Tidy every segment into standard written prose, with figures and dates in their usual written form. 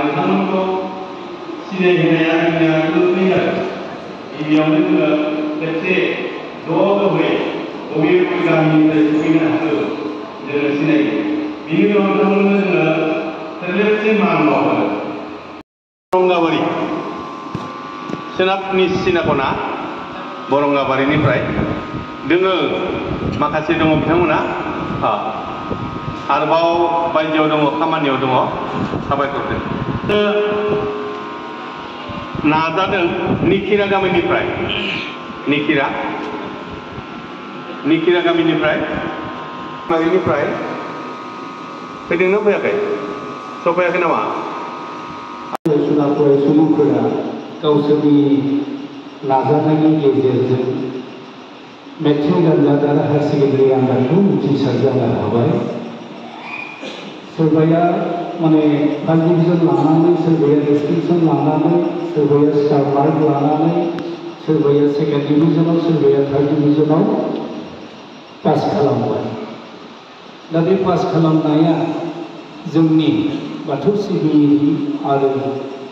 नोंथांमोनखौ सिनायहोनाया जोंनिया गोरलै आरो गिबियावनो जोङो खेबसे ज'यै बबे गामिनिफ्राय सफैनो हाखो जोङो सिनायो बिनि उनाव नोंथांमोननो जोङो थोजासे मान बावो बरंगाबारि सोनाबनि सिनाखना बरंगाबारिनिफ्राय दोङो माखासे दङ बिथांमोना आरोबाव बायजोआव दङ खामानियाव दङ साबायखर नाजादों निखिरा गामिनिफ्राय निखिरा गामिनिफ्राय फैदोंना फैयाखै सफैयाखै नामा फरायसुलिफोरा गावसोरनि नाजानायनि गेजेरजों मेट्रिक आनजाद आरो हायार सेकेन्डारि आनजादखौ उथ्रिसार जानो हाबाय सोरबाया माने फार्स्ट डिभिजन लानानै सोरबाया डिस्टिंक्सन लानानै सोरबाया स्टार मार्क लानानै सोरबाया सेकेन्ड डिभिजनाव सोरबाया थार्ड डिभिजनाव पास खालामबाय दा बे पास खालामनाया जोंनि बाथौ सिबियारि आरो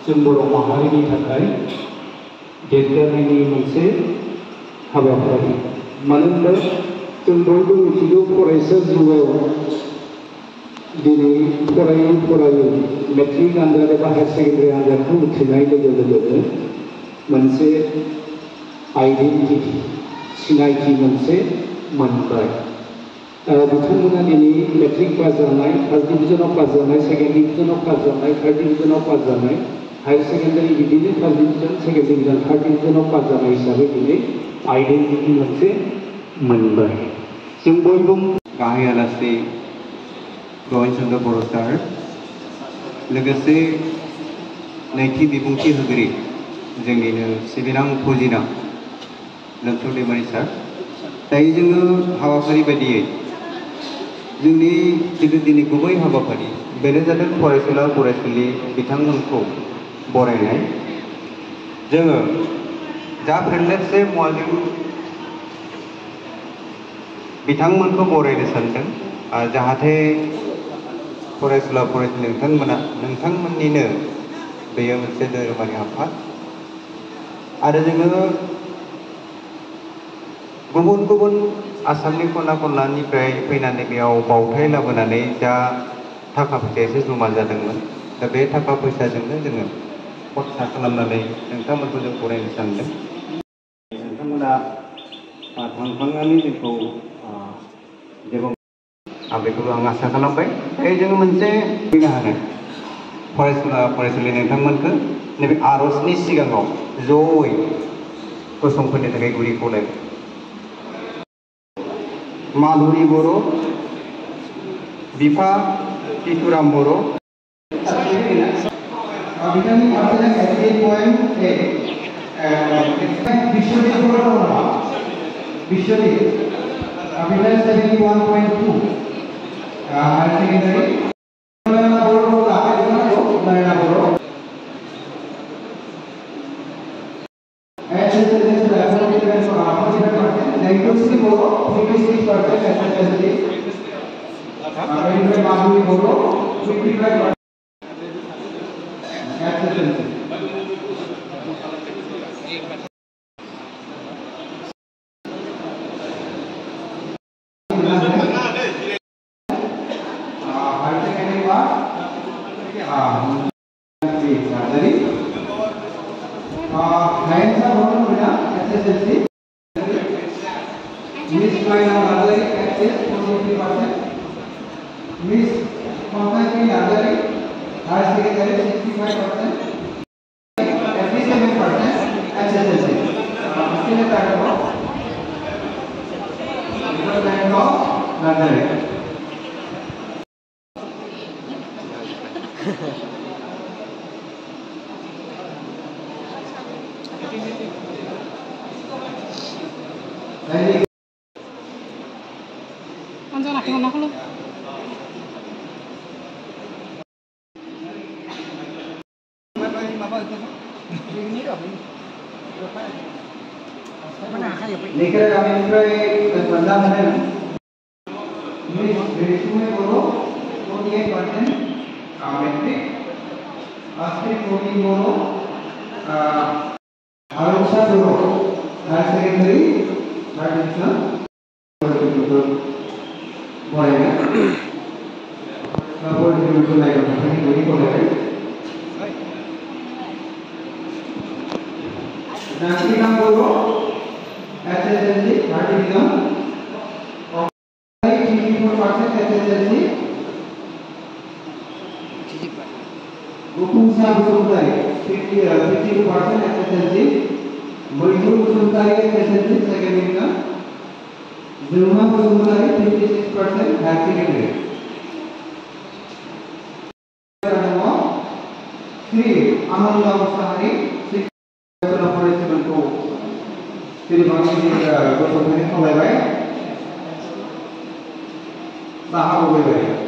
जों बर' माहारिनि थाखाय देरगानायनि मोनसे हाबाफारि मानो होनबा जों बयबो मिथिगौ फरायसा जिउआव दिनै फरायै मेट्रिक आनजाद एबा हायार सेकेन्डारि आनजादखौ उथ्रिनाय लोगो लोगोनो मोनसे आइडेन्टिटि सिनायथि मोनसे मोनबाय बिथांमोना दिनै मेट्रिक पास जानाय फार्स्ट डिभिजनाव पास जानाय सेकेन्ड डिभिजनाव पास जानाय थार्ड डिभिजनाव पास जानाय हायार सेकेन्डारि बिदिनो first division second division third डिभिजनाव पास जानाय हिसाबै दिनै आइडेन्टिटि मोनसे मोनबाय जों बयबो गाहाय आलासि गहेन चन्द्र बर' सार लोगोसे नैथि बिबुंथि होगिरि जोंनिनो सिबिनां फुजिनां लक्ष्मण दैमारि सार दायो जोङो हाबाफारि बायदियै जोंनि दिनै गुबै हाबाफारि बेनो जादों फरायसुला फरायसुलि बिथांमोनखौ बरायनाय जोङो जा फेरलेसे मुवाजों बिथांमोनखौ बरायनो सानदों जाहाथे फरायसुला फरायसुलि नोंथांमोननिनो बेयो मोनसे धोरोमारि आफाद आरो जोङो गुबुन गुबुन आसामनि खना खनलानिफ्राय फैनानै बेयाव बावथाय लाबोनानै जा थाखा फैसा एसे जमा जादोंमोन दा बे थाखा फैसाजोंनो जोङो खरसा खालामनानै नोंथांमोनखौ जों फरायनो सानदों नोंथांमोना थांखांनानै जोंखौ जेबो आं बेखौ आं आसा खालामबाय दायो जोङो मोनसे फैनो हानो फरायसुला फरायसुलि नोंथांमोनखौ नैबे आर'जनि सिगाङाव जयै गसंफोरनो थाखाय गुरै खावलायबाय माधुरि बर' बिफा तिथुराम बर' बिथांनि पार्सेन्टेज 88.8 बिश्वजित बर' बिश्वजित बिथांनि 71.2 हायार सेकेन्डारि नयना बर' नयना बर' Nairobi Boro, 56% SSLC. Madhuri Boro, 55% SSLC. Miss Maina Nadari is 43%. Miss Pankaj Nadari higher secondary 65%. 87% SSLC. Still a part of Nadari. Anjir lagi mana lu? Nikra kami ini berbandang dengan Miss Risma Boro 48%, Metrik Asking Coding Mono, Arusha Doro, higher secondary, third division, Nanti Guru, SSLC, third division, 54% SSLC. Gupungsa Busutari, 52% SSLC. Muizur Busutari SSLC, second division. Zulma Busutari, 56% higher secondary. Three, Ananda Busutari, 6% operation to Sri Bangsi Busutari Kolai, Sahabu Kolai.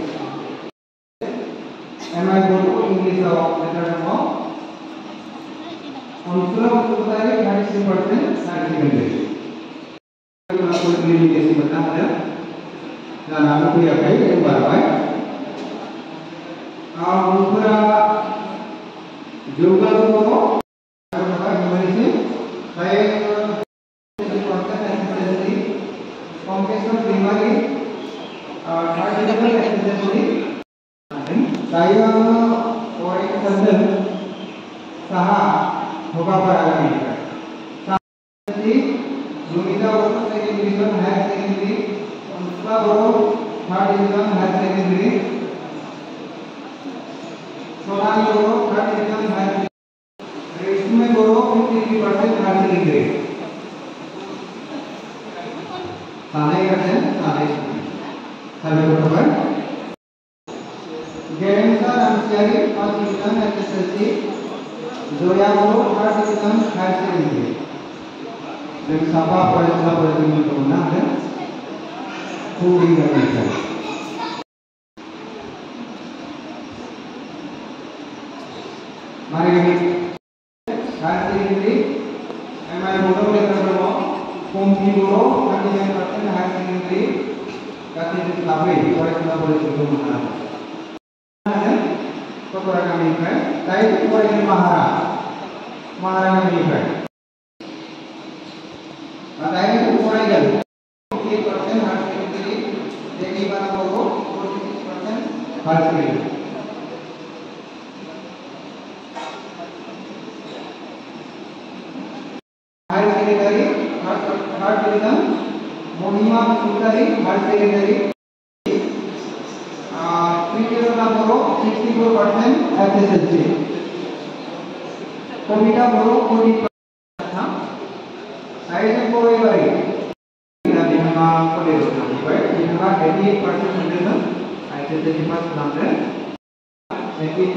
Am I going to English letter number? On Sura Busutari, 36% higher secondary. Komunikasi benar ya, dan aku ya kayak yang baik. Mungkin juga tuh, apa gimana kayak konten esensi, kompresor primary, partikel esensi. Saya orang Kristen, sah buka para kami. Lumita Guru second division higher secondary, Unsula Guru third division higher secondary, Sonali Guru third division higher secondary, Reshmi Guru 53% higher secondary. Sanai kerja, sanai. Sampai berapa? Gerensa Ramsyari first division SSLC, Zoya Guru third division higher secondary. Dan siapa pada ini kemenang dan kuring dan mari ini hari ini MI bodoh lepas berapa kompi bodoh nanti yang persen hari ini kasih di label oleh kita boleh cukup menang dan kepada kami kan tapi kepada ini mahara kami kan Matanya itu mulai jauh. 50% harus dipilih. Jadi barang pokok 46% harus dipilih. Higher secondary, third division, Mohima Busutari, higher secondary. Kriketra Boro 64% SSLC. Komita Boro 40%. Saya boleh beri. Nanti memang boleh sampai. Ini memang 88% saja. Saya jadi pas nanti 88%.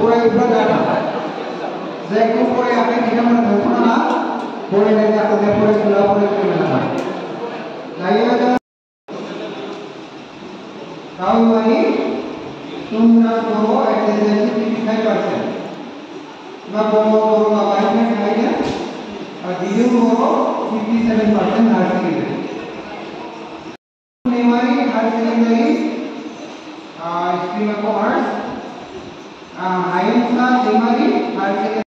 Pura ibadah. Saya pura yang tidak menentukan. Boleh nanti aku boleh ke mana? Saya ada tahun ini Sumra Guru SSLC 55%. Guru baiknya kaya, Didu Guru 57% higher secondary. Primary higher secondary, stream of commerce, Ayunsa primary higher secondary.